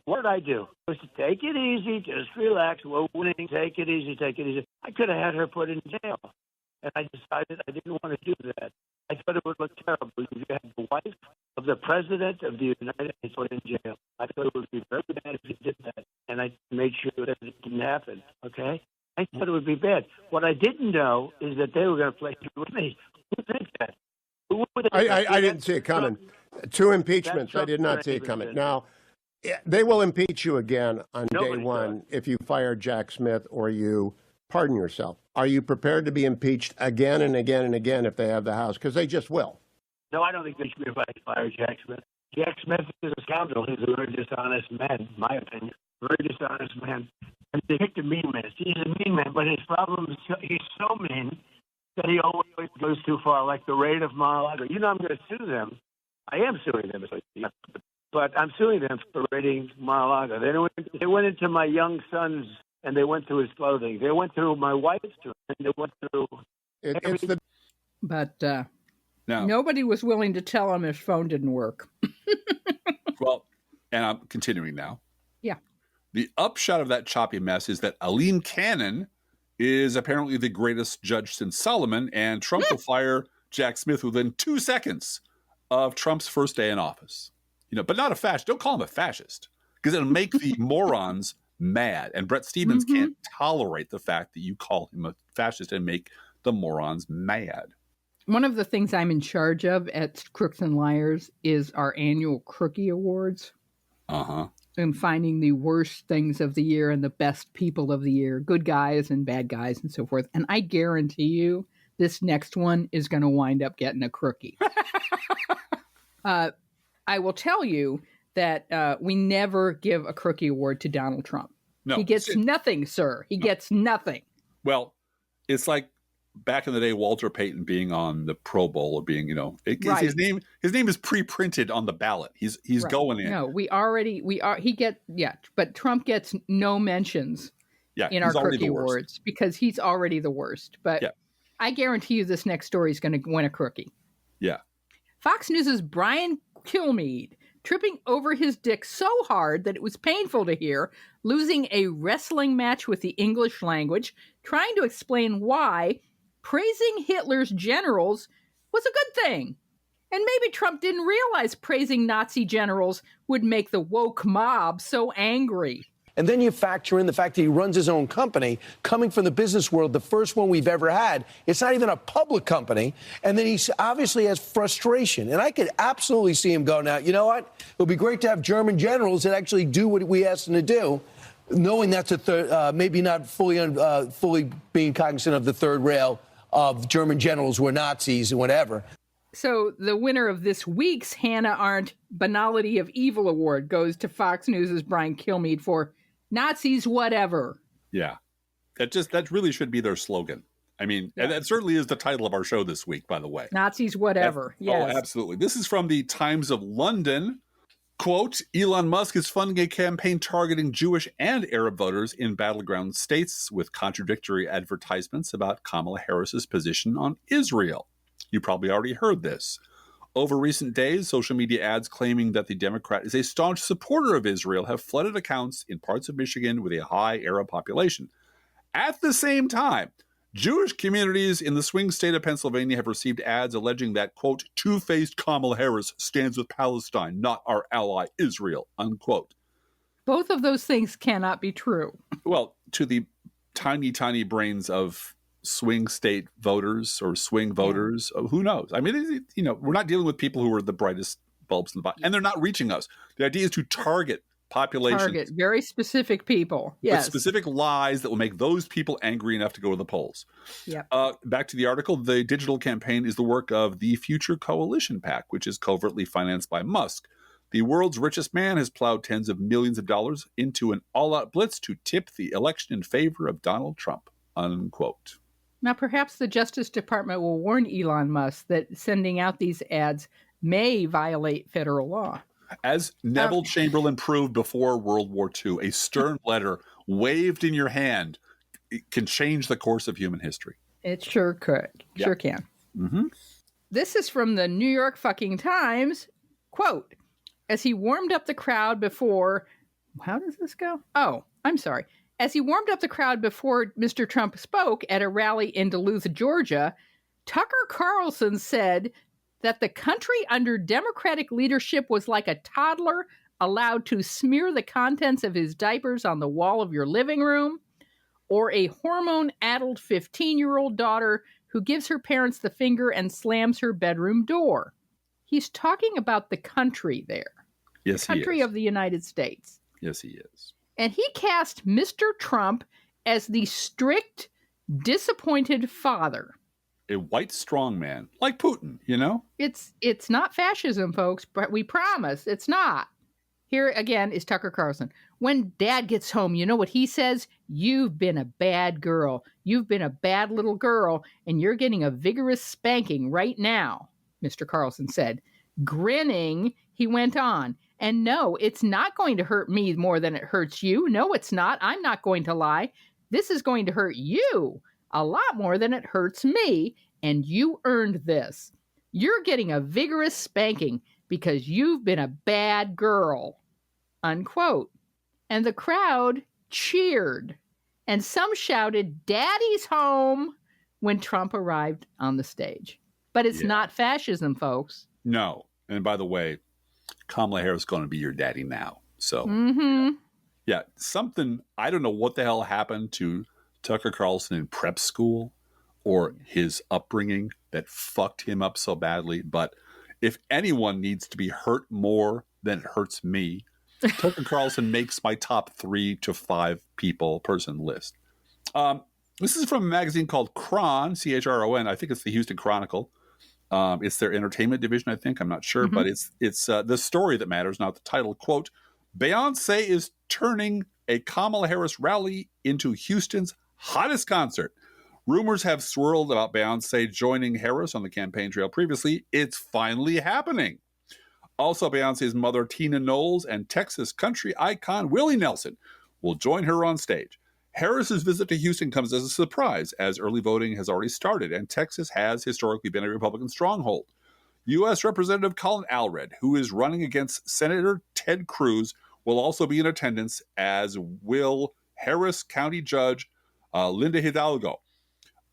K: What did I do? I was to take it easy, just relax. We're winning. Take it easy. I could have had her put in jail. And I decided I didn't want to do that. I thought it would look terrible if you had the wife of the president of the United States put in jail. I thought it would be very bad if you did that. And I made sure that it didn't happen, okay? I thought it would be bad. What I didn't know is that they were going to play with me. Who thinks that?
J: I didn't see it coming. 2 impeachments. I did not see it coming. Now, they will impeach you again on day one if you fire Jack Smith or you pardon yourself. Are you prepared to be impeached again and again and again if they have the House? Because they just will.
K: No, I don't think they should be able to fire Jack Smith. Jack Smith is a scoundrel. He's a very dishonest man, in my opinion. Very dishonest man. And they picked a mean man. He's a mean man, but his problem is he's so mean that he always goes too far, like the raid of Mar-a-Lago. I'm going to sue them. I am suing them, but I'm suing them for raiding Mar-a-Lago. They went into my young son's, and they went through his clothing. They went through my wife's, and they went through.
B: But nobody was willing to tell him his phone didn't work.
A: Well, and I'm continuing now.
B: Yeah.
A: The upshot of that choppy mess is that Aileen Cannon is apparently the greatest judge since Solomon, and Trump will fire Jack Smith within 2 seconds of Trump's first day in office. But not a fascist. Don't call him a fascist, because it'll make the morons mad. And Brett Stevens can't tolerate the fact that you call him a fascist and make the morons mad.
B: One of the things I'm in charge of at Crooks and Liars is our annual Crookie Awards.
A: Uh-huh.
B: And finding the worst things of the year and the best people of the year, good guys and bad guys and so forth. And I guarantee you this next one is going to wind up getting a crookie. I will tell you that we never give a Crookie Award to Donald Trump.
A: No.
B: He gets nothing, sir. He gets nothing.
A: Well, it's like back in the day, Walter Payton being on the Pro Bowl or being,
B: Right.
A: his name is pre-printed on the ballot. He's
B: Right.
A: going in.
B: No, but Trump gets no mentions in our Crookie Awards because he's already the worst. But I guarantee you this next story is going to win a Crookie.
A: Yeah.
B: Fox News' Brian Kilmeade tripping over his dick so hard that it was painful to hear, losing a wrestling match with the English language, trying to explain why praising Hitler's generals was a good thing. And maybe Trump didn't realize praising Nazi generals would make the woke mob so angry.
L: And then you factor in the fact that he runs his own company, coming from the business world, the first one we've ever had. It's not even a public company. And then he obviously has frustration. And I could absolutely see him go, now, you know what? It would be great to have German generals that actually do what we asked them to do, knowing that's maybe not fully being cognizant of the third rail of German generals were Nazis and whatever.
B: So the winner of this week's Hannah Arendt Banality of Evil Award goes to Fox News' Brian Kilmeade for Nazis whatever.
A: Yeah. That really should be their slogan. I mean, and that certainly is the title of our show this week, by the way.
B: Nazis whatever. Yes.
A: Oh, absolutely. This is from the Times of London. Quote, Elon Musk is funding a campaign targeting Jewish and Arab voters in battleground states with contradictory advertisements about Kamala Harris's position on Israel. You probably already heard this. Over recent days, social media ads claiming that the Democrat is a staunch supporter of Israel have flooded accounts in parts of Michigan with a high Arab population. At the same time, Jewish communities in the swing state of Pennsylvania have received ads alleging that, quote, two-faced Kamala Harris stands with Palestine, not our ally Israel, unquote.
B: Both of those things cannot be true.
A: Well, to the tiny, tiny brains of swing state voters or swing voters, who knows? I mean, we're not dealing with people who are the brightest bulbs in the box, and they're not reaching us. The idea is to target populations.
B: Target very specific people. Yes.
A: With specific lies that will make those people angry enough to go to the polls.
B: Yep.
A: Back to the article. The digital campaign is the work of the Future Coalition PAC, which is covertly financed by Musk. The world's richest man has plowed tens of millions of dollars into an all-out blitz to tip the election in favor of Donald Trump, unquote.
B: Now, perhaps the Justice Department will warn Elon Musk that sending out these ads may violate federal law.
A: As Neville Chamberlain proved before World War II, a stern letter waved in your hand can change the course of human history.
B: It sure could.
A: Yeah.
B: Sure can.
A: Mm-hmm.
B: This is from the New York fucking Times. Quote, as he warmed up the crowd before... How does this go? Oh, I'm sorry. As he warmed up the crowd before Mr. Trump spoke at a rally in Duluth, Georgia, Tucker Carlson said that the country under Democratic leadership was like a toddler allowed to smear the contents of his diapers on the wall of your living room, or a hormone-addled 15-year-old daughter who gives her parents the finger and slams her bedroom door. He's talking about the country there.
A: Yes,
B: the country of the United States.
A: Yes, he is.
B: And he cast Mr. Trump as the strict, disappointed father.
A: A white strongman, like Putin,
B: It's not fascism, folks, but we promise it's not. Here again is Tucker Carlson. When Dad gets home, you know what he says? You've been a bad girl. You've been a bad little girl, and you're getting a vigorous spanking right now, Mr. Carlson said. Grinning, he went on. And no, it's not going to hurt me more than it hurts you. No, it's not. I'm not going to lie. This is going to hurt you a lot more than it hurts me, and you earned this. You're getting a vigorous spanking because you've been a bad girl, unquote. And the crowd cheered, and some shouted, Daddy's home, when Trump arrived on the stage. But it's not fascism, folks.
A: No. And by the way, Kamala Harris is going to be your daddy now. So, yeah, something, I don't know what the hell happened to Tucker Carlson in prep school or his upbringing that fucked him up so badly. But if anyone needs to be hurt more than it hurts me, Tucker Carlson makes my top 3 to 5 person list. This is from a magazine called Chron, C-H-R-O-N. I think it's the Houston Chronicle. It's their entertainment division, I think. I'm not sure, but it's the story that matters, not the title. Quote, Beyonce is turning a Kamala Harris rally into Houston's hottest concert. Rumors have swirled about Beyonce joining Harris on the campaign trail previously. It's finally happening. Also, Beyonce's mother, Tina Knowles, and Texas country icon Willie Nelson will join her on stage. Harris's visit to Houston comes as a surprise, as early voting has already started, and Texas has historically been a Republican stronghold. U.S. Representative Colin Allred, who is running against Senator Ted Cruz, will also be in attendance, as will Harris County Judge Linda Hidalgo.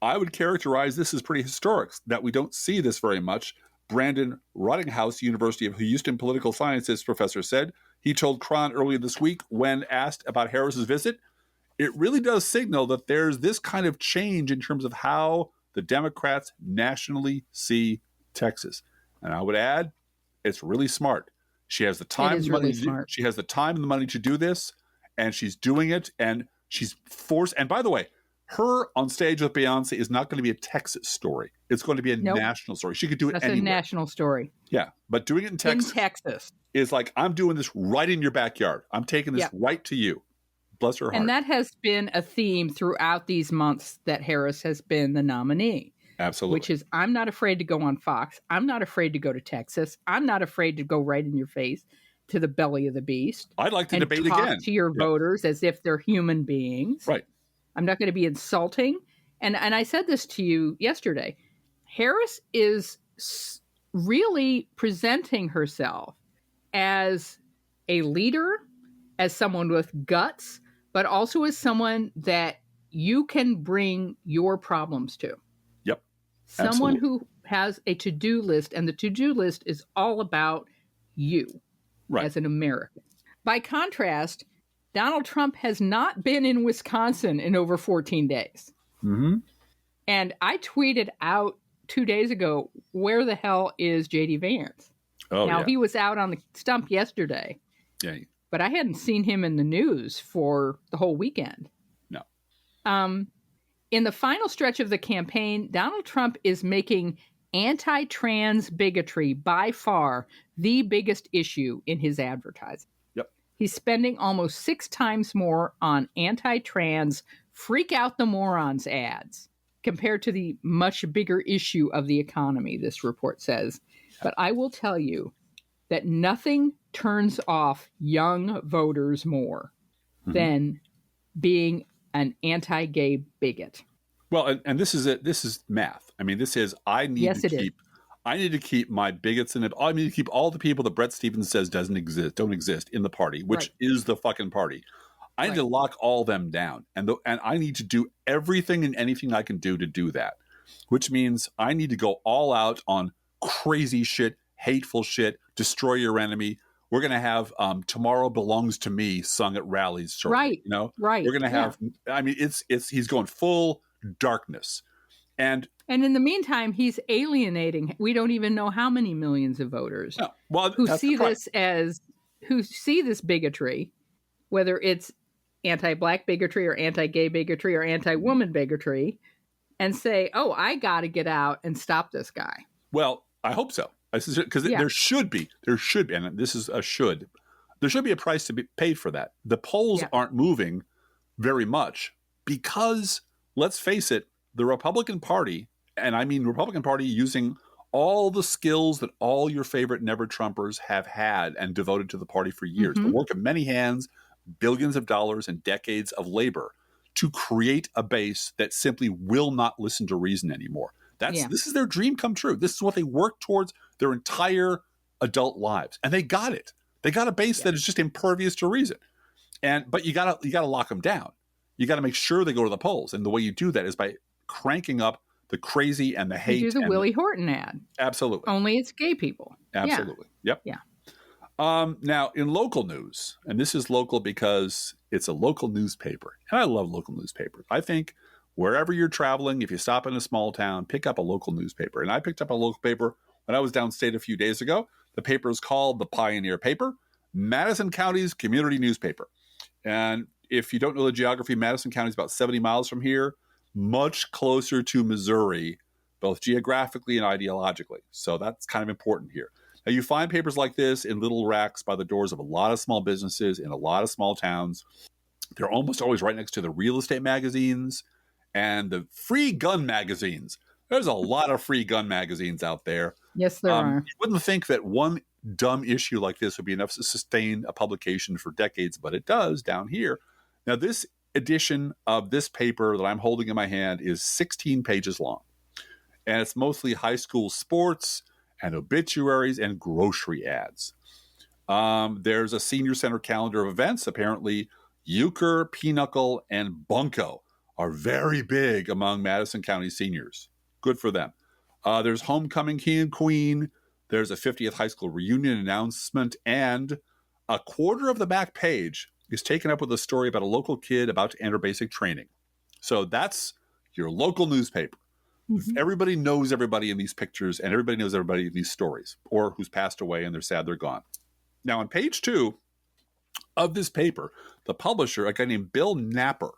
A: I would characterize this as pretty historic, that we don't see this very much. Brandon Rottinghouse, University of Houston political sciences professor, said. He told Cron earlier this week when asked about Harris's visit, it really does signal that there's this kind of change in terms of how the Democrats nationally see Texas. And I would add, it's really smart. She has the time, and the money she has the time and the money to do this, and she's doing it, and she's forced. And by the way, her on stage with Beyonce is not going to be a Texas story. It's going to be a national story. She could do it anywhere. That's
B: a national story.
A: Yeah, but doing it in Texas is like, I'm doing this right in your backyard. I'm taking this right to you. Bless her heart.
B: And that has been a theme throughout these months that Harris has been the nominee.
A: Absolutely.
B: Which is, I'm not afraid to go on Fox. I'm not afraid to go to Texas. I'm not afraid to go right in your face to the belly of the beast.
A: I'd like to debate
B: and talk
A: again.
B: to your voters as if they're human beings.
A: Right.
B: I'm not going to be insulting. And I said this to you yesterday. Harris is really presenting herself as a leader, as someone with guts, but also as someone that you can bring your problems to.
A: Yep.
B: Someone who has a to-do list, and the to-do list is all about you as an American. By contrast, Donald Trump has not been in Wisconsin in over 14 days.
A: Mm-hmm.
B: And I tweeted out 2 days ago, where the hell is J.D. Vance? Now, he was out on the stump yesterday.
A: Yeah.
B: But I hadn't seen him in the news for the whole weekend.
A: No.
B: In the final stretch of the campaign, Donald Trump is making anti-trans bigotry by far the biggest issue in his advertising.
A: Yep.
B: He's spending almost 6 times more on anti-trans freak out the morons ads compared to the much bigger issue of the economy, this report says. But I will tell you that nothing turns off young voters more than being an anti-gay bigot.
A: Well, and this is it. This is math. I mean, this is I need to keep my bigots in it. I need to keep all the people that Brett Stevens says don't exist in the party, which is the fucking party. I need to lock all them down, and I need to do everything and anything I can do to do that. Which means I need to go all out on crazy shit, hateful shit, destroy your enemy. We're going to have "Tomorrow Belongs to Me" sung at rallies shortly.
B: Right.
A: You know,
B: right.
A: We're going to have. I mean, he's going full darkness, and
B: in the meantime, he's alienating. We don't even know how many millions of voters who see this bigotry, whether it's anti-black bigotry or anti-gay bigotry or anti-woman bigotry, and say, "Oh, I got to get out and stop this guy."
A: Well, I hope so. Because there should be, and this is a should, there should be a price to be paid for that. The polls aren't moving very much because, let's face it, the Republican Party, and I mean Republican Party using all the skills that all your favorite never-Trumpers have had and devoted to the party for years, the work of many hands, billions of dollars, and decades of labor to create a base that simply will not listen to reason anymore. This is their dream come true. This is what they worked towards their entire adult lives, and they got it. They got a base that is just impervious to reason. But you gotta lock them down. You got to make sure they go to the polls, and the way you do that is by cranking up the crazy and the hate.
B: You do the Willie Horton ad.
A: Absolutely.
B: Only it's gay people.
A: Absolutely. Yep.
B: Yeah.
A: Now, in local news, and this is local because it's a local newspaper, and I love local newspapers. I think wherever you're traveling, if you stop in a small town, pick up a local newspaper. And I picked up a local paper when I was downstate a few days ago. The paper is called the Pioneer Paper, Madison County's community newspaper. And if you don't know the geography, Madison County is about 70 miles from here, much closer to Missouri, both geographically and ideologically. So that's kind of important here. Now, you find papers like this in little racks by the doors of a lot of small businesses in a lot of small towns. They're almost always right next to the real estate magazines and the free gun magazines. There's a lot of free gun magazines out there.
B: Yes, there are.
A: You wouldn't think that one dumb issue like this would be enough to sustain a publication for decades, but it does down here. Now, this edition of this paper that I'm holding in my hand is 16 pages long, and it's mostly high school sports and obituaries and grocery ads. There's a senior center calendar of events. Apparently, Euchre, Pinochle, and Bunko are very big among Madison County seniors. Good for them. There's Homecoming King and Queen. There's a 50th high school reunion announcement, and a quarter of the back page is taken up with a story about a local kid about to enter basic training. So that's your local newspaper. Mm-hmm. Everybody knows everybody in these pictures, and everybody knows everybody in these stories, or who's passed away and they're sad they're gone. Now, on page 2 of this paper, the publisher, a guy named Bill Napper,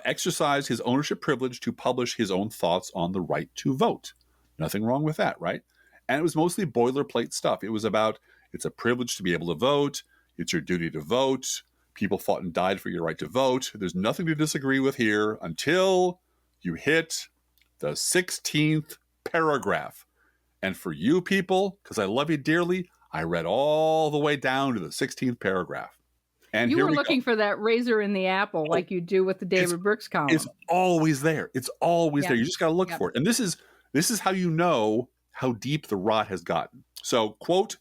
A: exercised his ownership privilege to publish his own thoughts on the right to vote. Nothing wrong with that, right? And it was mostly boilerplate stuff. It was about, it's a privilege to be able to vote. It's your duty to vote. People fought and died for your right to vote. There's nothing to disagree with here until you hit the 16th paragraph. And for you people, because I love you dearly, I read all the way down to the 16th paragraph. And
B: you
A: here
B: were
A: we
B: looking
A: go.
B: for that razor in the apple like you do with the David Brooks column.
A: It's always there. It's always there. You just got to look for it. And this is how you know how deep the rot has gotten. So, quote,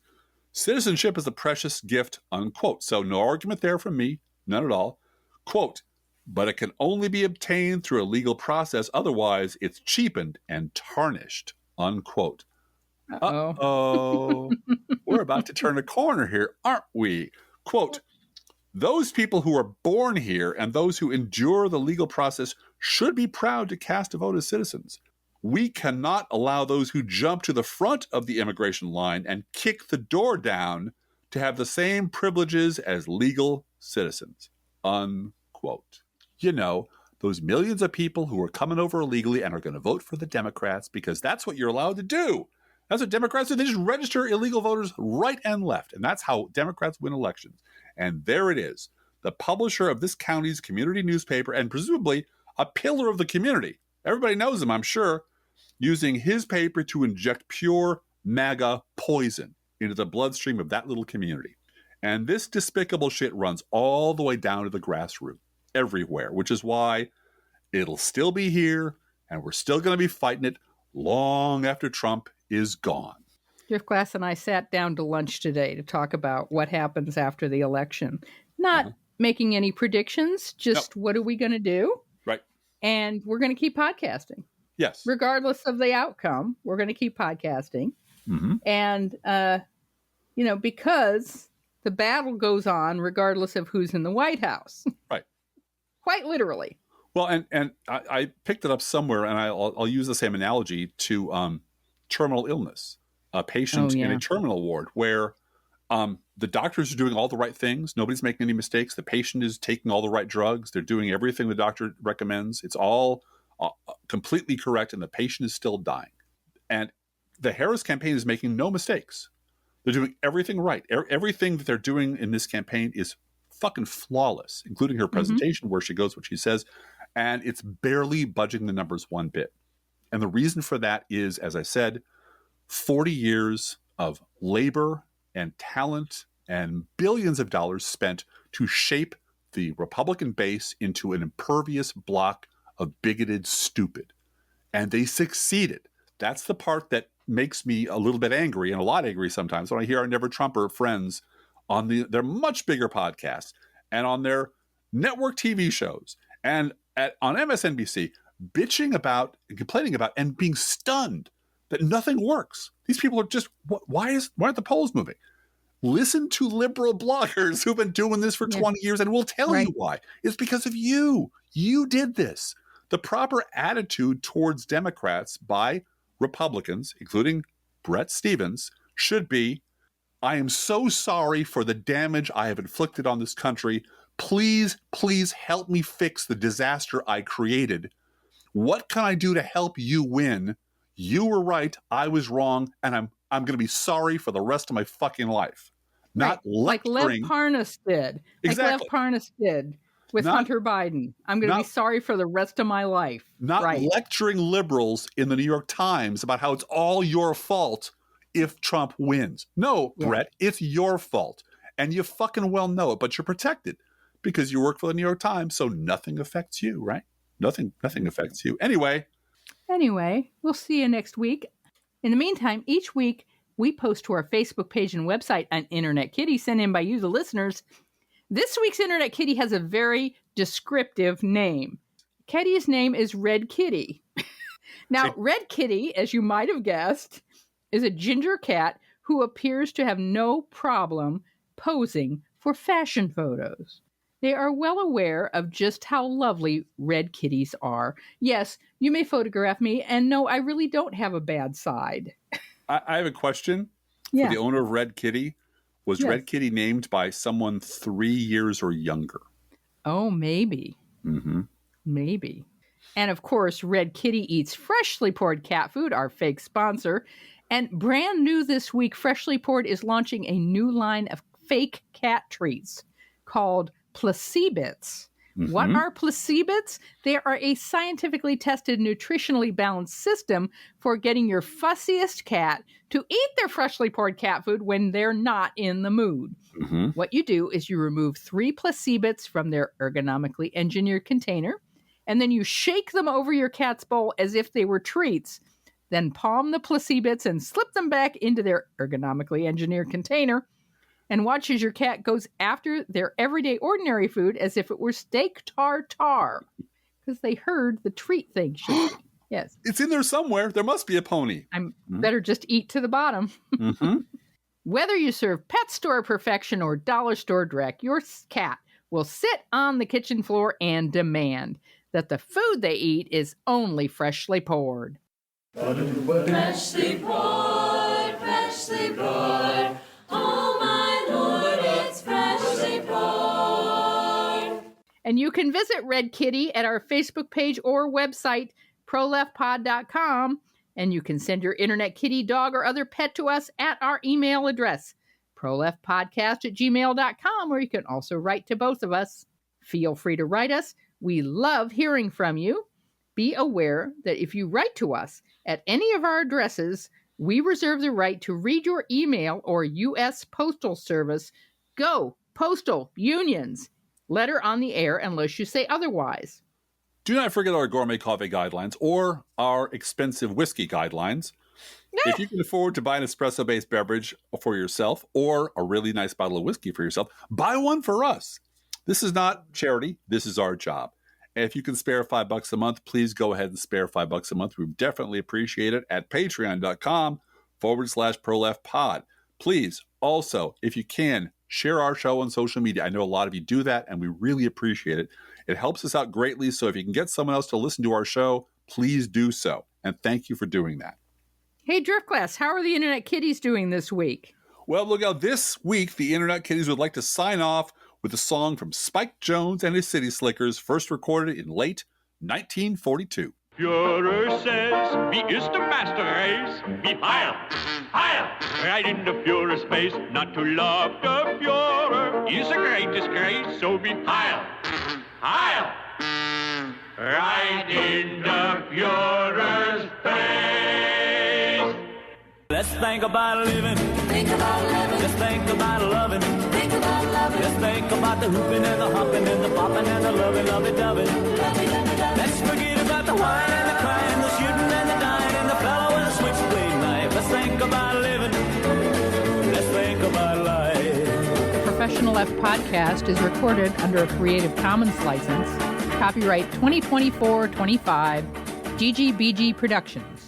A: citizenship is a precious gift, unquote. So no argument there from me, none at all. Quote, but it can only be obtained through a legal process. Otherwise, it's cheapened and tarnished, unquote. Uh-oh. We're about to turn a corner here, aren't we? Quote, those people who are born here and those who endure the legal process should be proud to cast a vote as citizens. We cannot allow those who jump to the front of the immigration line and kick the door down to have the same privileges as legal citizens, unquote. You know, those millions of people who are coming over illegally and are going to vote for the Democrats because that's what you're allowed to do. That's what Democrats do. They just register illegal voters right and left. And that's how Democrats win elections. And there it is. The publisher of this county's community newspaper and presumably a pillar of the community. Everybody knows him, I'm sure. Using his paper to inject pure MAGA poison into the bloodstream of that little community. And this despicable shit runs all the way down to the grassroots, everywhere, which is why it'll still be here, and we're still going to be fighting it long after Trump is gone.
B: Jeff Glass and I sat down to lunch today to talk about what happens after the election. Not making any predictions, just what are we going to do?
A: Right.
B: And we're going to keep podcasting.
A: Yes.
B: Regardless of the outcome, we're going to keep podcasting.
A: Mm-hmm.
B: And, because the battle goes on regardless of who's in the White House.
A: Right.
B: Quite literally.
A: Well, and I picked it up somewhere, and I'll use the same analogy to terminal illness. A patient in a terminal ward where the doctors are doing all the right things. Nobody's making any mistakes. The patient is taking all the right drugs. They're doing everything the doctor recommends. It's all completely correct, and the patient is still dying. And the Harris campaign is making no mistakes. They're doing everything right. Everything that they're doing in this campaign is fucking flawless, including her presentation, where she goes, what she says, and it's barely budging the numbers one bit. And the reason for that is, as I said, 40 years of labor and talent and billions of dollars spent to shape the Republican base into an impervious block of bigoted stupid. And they succeeded. That's the part that makes me a little bit angry, and a lot angry sometimes, when I hear our Never Trumper friends on their much bigger podcasts and on their network TV shows and on MSNBC bitching about and complaining about and being stunned that nothing works. These people are just, why aren't the polls moving? Listen to liberal bloggers who've been doing this for 20 years and will tell you why. It's because of you. You did this. The proper attitude towards Democrats by Republicans, including Brett Stevens, should be, I am so sorry for the damage I have inflicted on this country. Please, please help me fix the disaster I created. What can I do to help you win you were right, I was wrong, and I'm going to be sorry for the rest of my fucking life. Not
B: like Lev
A: lecturing.
B: Parnas did.
A: Exactly.
B: Like Lev Parnas did with Hunter Biden. I'm going to be sorry for the rest of my life.
A: Not lecturing liberals in the New York Times about how it's all your fault if Trump wins. No, Brett, it's your fault. And you fucking well know it, but you're protected because you work for the New York Times, so nothing affects you, right? Nothing affects you. Anyway,
B: we'll see you next week. In the meantime, each week we post to our Facebook page and website an Internet Kitty sent in by you, the listeners. This week's Internet Kitty has a very descriptive name. Kitty's name is Red Kitty. Now, Red Kitty, as you might have guessed, is a ginger cat who appears to have no problem posing for fashion photos. They are well aware of just how lovely red kitties are. Yes, you may photograph me, and no, I really don't have a bad side.
A: I have a question for the owner of Red Kitty. Was Red Kitty named by someone 3 years or younger?
B: Oh, maybe.
A: Mm-hmm.
B: Maybe. And of course, Red Kitty eats freshly poured cat food, our fake sponsor. And brand new this week, Freshly Poured is launching a new line of fake cat treats called Placebits. Mm-hmm. What are Placebits? They are a scientifically tested, nutritionally balanced system for getting your fussiest cat to eat their freshly poured cat food when they're not in the mood.
A: Mm-hmm.
B: What you do is you remove 3 Placebits from their ergonomically engineered container, and then you shake them over your cat's bowl as if they were treats. Then palm the Placebits and slip them back into their ergonomically engineered container, and watch as your cat goes after their everyday ordinary food as if it were steak tartare, because they heard the treat thing should be. Yes.
A: It's in there somewhere. There must be a pony.
B: I'm better just eat to the bottom.
A: Mm-hmm.
B: Whether you serve pet store perfection or dollar store direct, your cat will sit on the kitchen floor and demand that the food they eat is only freshly poured.
M: Freshly poured, freshly poured. Oh, my Lord, it's freshly poured.
B: And you can visit Red Kitty at our Facebook page or website, proleftpod.com. And you can send your Internet Kitty, dog, or other pet to us at our email address, proleftpodcast@gmail.com, where you can also write to both of us. Feel free to write us. We love hearing from you. Be aware that if you write to us at any of our addresses, we reserve the right to read your email or U.S. Postal Service. Go, Postal, Unions. Letter on the air unless you say otherwise.
A: Do not forget our gourmet coffee guidelines or our expensive whiskey guidelines. If you can afford to buy an espresso-based beverage for yourself or a really nice bottle of whiskey for yourself, buy one for us. This is not charity. This is our job. And if you can spare $5 a month, please go ahead and spare $5 a month. We definitely appreciate it at patreon.com/proleftpod. Please also, if you can, share our show on social media. I know a lot of you do that, and we really appreciate it. It helps us out greatly, so if you can get someone else to listen to our show, please do so. And thank you for doing that.
B: Hey, Driftglass, how are the Internet Kitties doing this week?
A: Well, look out, this week, the Internet Kitties would like to sign off with a song from Spike Jones and his City Slickers, first recorded in late 1942.
N: Führer says, wie ist der master race? Wie heil, heil, right into Führer's face. Not to love the Führer is a great disgrace, so be heil, heil, right into Führer's face.
M: Let's think about living. Think about living. Let's think about loving. Think about loving. Let's think about the hooping and the hopping and the popping and the loving, lovey-dovey. Let's forget about the wine and the crying, the shooting and the dying, and the fellow with the switchblade knife. Let's think about living. Let's think about life.
B: The Professional Left podcast is recorded under a Creative Commons license. Copyright 2024-25, GGBG Productions.